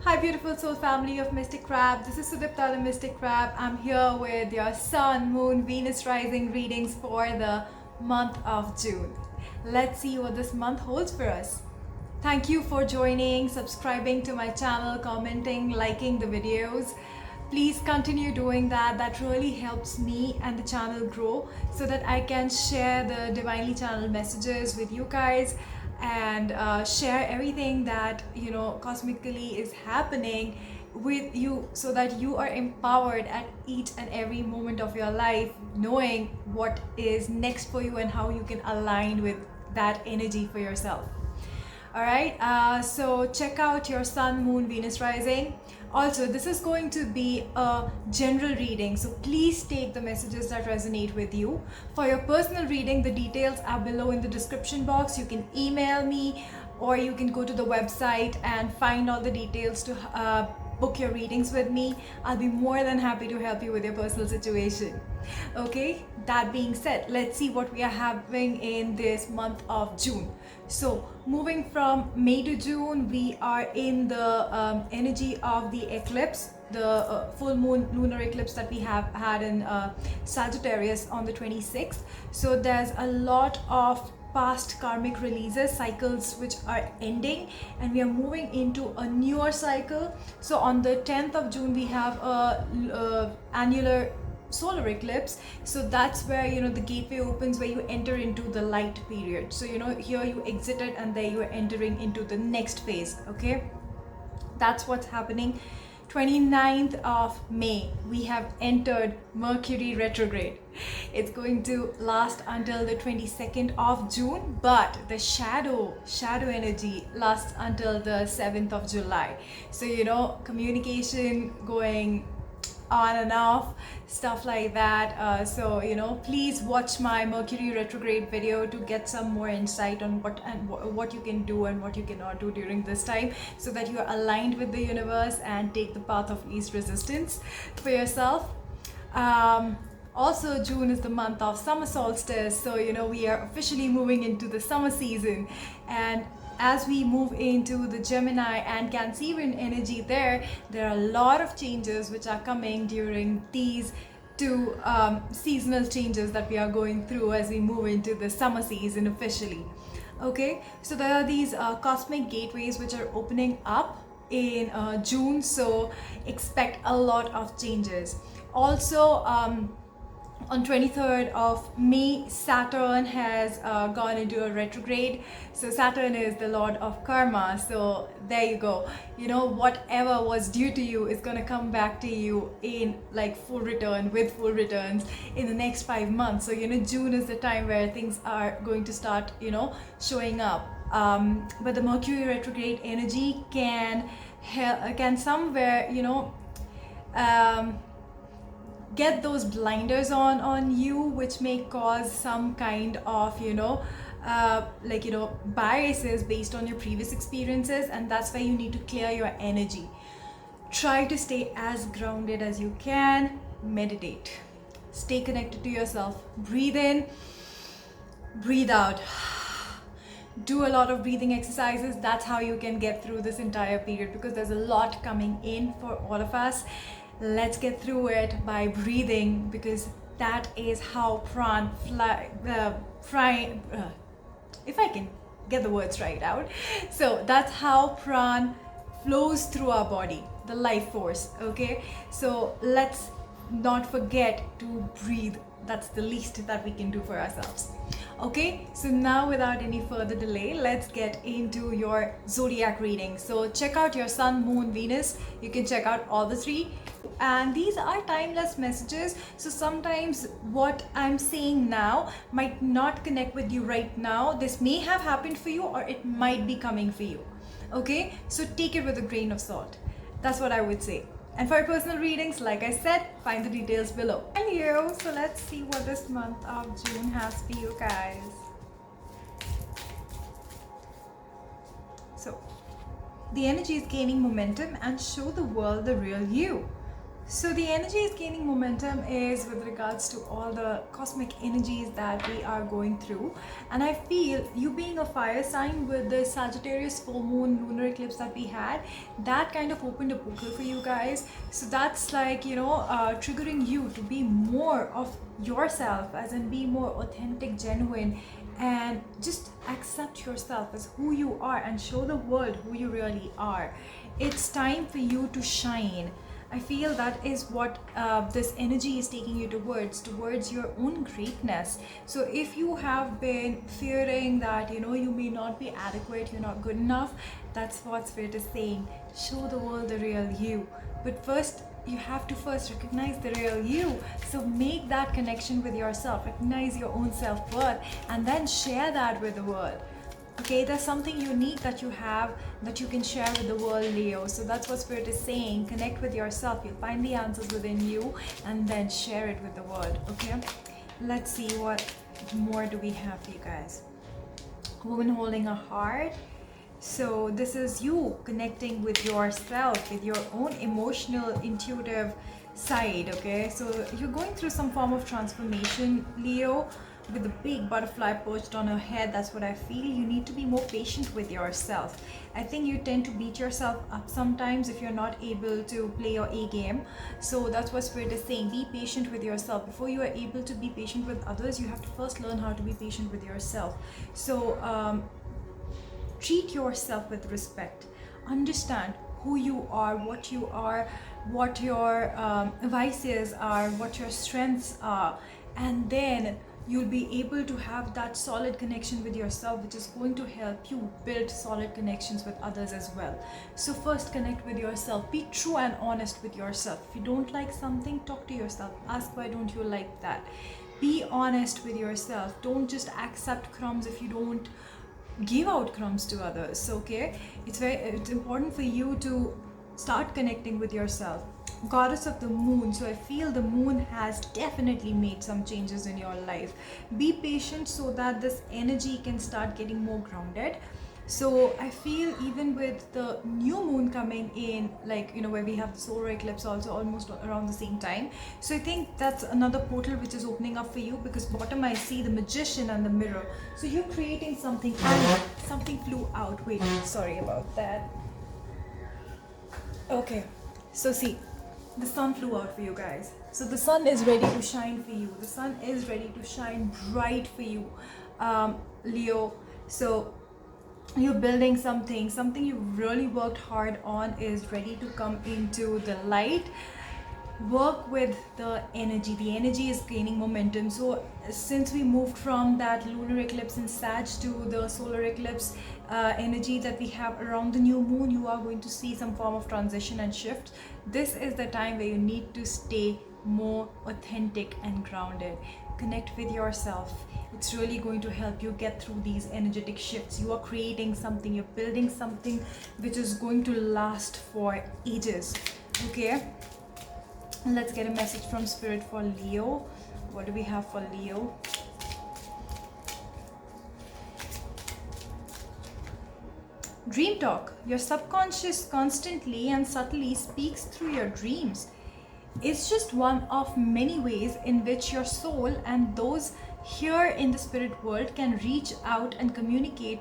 Hi, beautiful soul family of Mystic Crab. This is Sudipta, the Mystic Crab. I'm here with your Sun, Moon, Venus rising readings for the month of June. Let's see what this month holds for us. Thank you for joining, subscribing to my channel, commenting, liking the videos. Please continue doing that. That really helps me and the channel grow so that I can share the divinely channeled messages with you guys and share everything that cosmically is happening with you so that you are empowered at each and every moment of your life, knowing what is next for you and how you can align with that energy for yourself. All right, so check out your Sun, Moon, Venus rising. Also, this is going to be a general reading, so please take the messages that resonate with you. For your personal reading, the details are below in the description box. You can email me or you can go to the website and find all the details to book your readings with me. I'll be more than happy to help you with your personal situation. Okay, that being said, let's see what we are having in this month of June. So moving from May to June, we are in the energy of the eclipse, the full moon lunar eclipse that we have had in Sagittarius on the 26th. So there's a lot of past karmic releases, cycles which are ending, and we are moving into a newer cycle. So on the 10th of June we have a annular solar eclipse. So that's where the gateway opens, where you enter into the light period. So here you exited and there you are entering into the next phase. Okay, that's what's happening. 29th of May, we have entered Mercury retrograde. It's going to last until the 22nd of June, but the shadow energy lasts until the 7th of July. So, communication going on and off, stuff like that. So please watch my Mercury retrograde video to get some more insight on what you can do and what you cannot do during this time, so that you are aligned with the universe and take the path of least resistance for yourself. Also, June is the month of summer solstice, so we are officially moving into the summer season. And as we move into the Gemini and Cancerian energy, there are a lot of changes which are coming during these two seasonal changes that we are going through as we move into the summer season officially. Okay, so there are these cosmic gateways which are opening up in June, so expect a lot of changes. Also, on 23rd of May, Saturn has gone into a retrograde. So Saturn is the lord of karma. So there you go. Whatever was due to you is going to come back to you in like full return, with full returns in the next 5 months. So June is the time where things are going to start showing up. But the Mercury retrograde energy can somewhere get those blinders on you, which may cause some kind of biases based on your previous experiences, and that's why you need to clear your energy. Try to stay as grounded as you can. Meditate, stay connected to yourself, breathe in, breathe out. Do a lot of breathing exercises. That's how you can get through this entire period, because there's a lot coming in for all of us. Let's get through it by breathing, because that is how if I can get the words right out. So that's how Pran flows through our body, the life force. Okay, so let's not forget to breathe. That's the least that we can do for ourselves. Okay, so now without any further delay, let's get into your zodiac reading. So check out your Sun, Moon, Venus. You can check out all the three. And these are timeless messages. So sometimes what I'm saying now might not connect with you right now. This may have happened for you, or it might be coming for you. Okay, so take it with a grain of salt. That's what I would say. And for personal readings, like I said, find the details below. Hello, so let's see what this month of June has for you guys. So the energy is gaining momentum and show the world the real you. So the energy is gaining momentum is with regards to all the cosmic energies that we are going through. And I feel you being a fire sign with the Sagittarius full moon lunar eclipse that we had, that kind of opened a portal for you guys. So that's like, triggering you to be more of yourself, as in be more authentic, genuine, and just accept yourself as who you are and show the world who you really are. It's time for you to shine. I feel that is what this energy is taking you towards your own greatness. So if you have been fearing that you may not be adequate, you're not good enough, that's what Spirit is saying. Show the world the real you. But first, you have to first recognize the real you. So make that connection with yourself, recognize your own self-worth, and then share that with the world. Okay, there's something unique that you have that you can share with the world, Leo. So that's what Spirit is saying. Connect with yourself. You'll find the answers within you and then share it with the world. Okay, let's see what more do we have for you guys. Woman holding a heart. So this is you connecting with yourself, with your own emotional, intuitive side. Okay, so you're going through some form of transformation, Leo, with a big butterfly perched on her head. That's what I feel. You need to be more patient with yourself. I think you tend to beat yourself up sometimes if you're not able to play your A game. So that's what Spirit is saying. Be patient with yourself. Before you are able to be patient with others, you have to first learn how to be patient with yourself. So treat yourself with respect. Understand who you are, what your vices are, what your strengths are, and then you'll be able to have that solid connection with yourself, which is going to help you build solid connections with others as well. So first, connect with yourself. Be true and honest with yourself. If you don't like something, talk to yourself. Ask, why don't you like that? Be honest with yourself. Don't just accept crumbs if you don't give out crumbs to others. Okay, it's important for you to start connecting with yourself. Goddess of the moon. So I feel the moon has definitely made some changes in your life. Be patient so that this energy can start getting more grounded. So I feel even with the new moon coming in, like where we have the solar eclipse also almost around the same time. So I think that's another portal which is opening up for you, because bottom I see the Magician and the Mirror. So you're creating something and something flew out. Wait, sorry about that. Okay, so see, the sun flew out for you guys. So the sun is ready to shine for you. The sun is ready to shine bright for you, Leo. So you're building something you really worked hard on is ready to come into the light. Work with the energy is gaining momentum. So since we moved from that lunar eclipse in Sag to the solar eclipse energy that we have around the new moon, you are going to see some form of transition and shift. This is the time where you need to stay more authentic and grounded. Connect with yourself. It's really going to help you get through these energetic shifts. You are creating something, you're building something which is going to last for ages. Okay, let's get a message from Spirit for Leo. What do we have for Leo? Dream talk. Your subconscious constantly and subtly speaks through your dreams. It's just one of many ways in which your soul and those here in the spirit world can reach out and communicate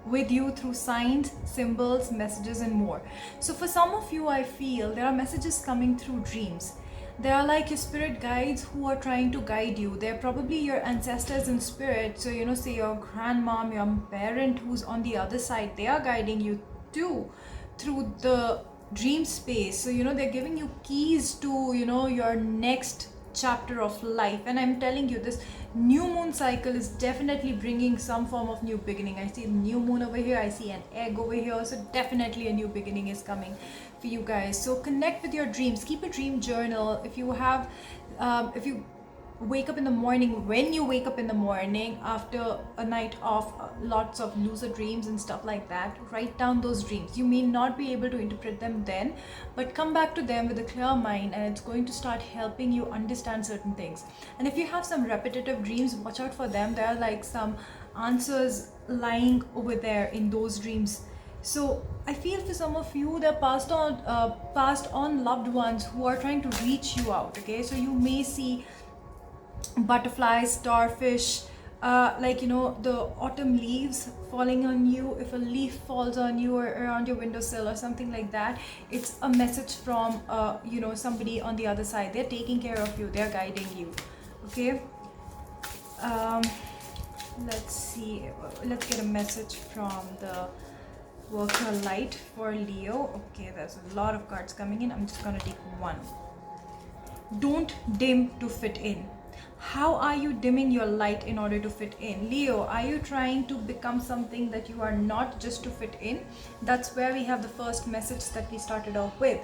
with you through signs, symbols, messages, and more. So for some of you, I feel there are messages coming through dreams. They are like your spirit guides who are trying to guide you. They're probably your ancestors in spirit. So, say your grandmom, your parent who's on the other side, they are guiding you too through the dream space. So, they're giving you keys to, your next chapter of life. And I'm telling you, this new moon cycle is definitely bringing some form of new beginning. I see the new moon over here, I see an egg over here, so definitely a new beginning is coming for you guys. So connect with your dreams. Keep a dream journal. If you have if you wake up in the morning, when you wake up in the morning after a night of lots of lucid dreams and stuff like that, write down those dreams. You may not be able to interpret them then, but come back to them with a clear mind, and it's going to start helping you understand certain things. And if you have some repetitive dreams, watch out for them. There are like some answers lying over there in those dreams. So I feel for some of you, they're passed on loved ones who are trying to reach you out. Okay, so you may see butterflies, starfish, like the autumn leaves falling on you. If a leaf falls on you or around your windowsill or something like that, it's a message from somebody on the other side. They're taking care of you, they're guiding you. Okay, um, let's see, let's get a message from the work your light for Leo. Okay, there's a lot of cards coming in. I'm just gonna take one. Don't dim to fit in. How are you dimming your light in order to fit in? Leo, are you trying to become something that you are not just to fit in? That's where we have the first message that we started off with.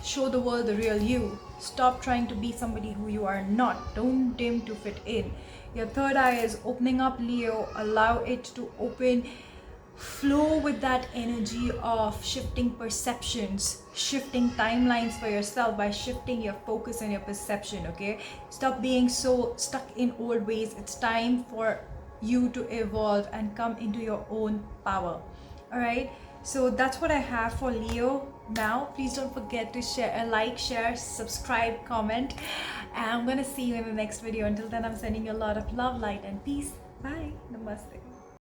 Show the world the real you. Stop trying to be somebody who you are not. Don't dim to fit in. Your third eye is opening up, Leo. Allow it to open. Flow with that energy of shifting perceptions, shifting timelines for yourself by shifting your focus and your perception. Okay, stop being so stuck in old ways. It's time for you to evolve and come into your own power. All right, so that's what I have for Leo. Now please don't forget to share, like, share, subscribe, comment, and I'm gonna see you in the next video. Until then, I'm sending you a lot of love, light, and peace. Bye. Namaste.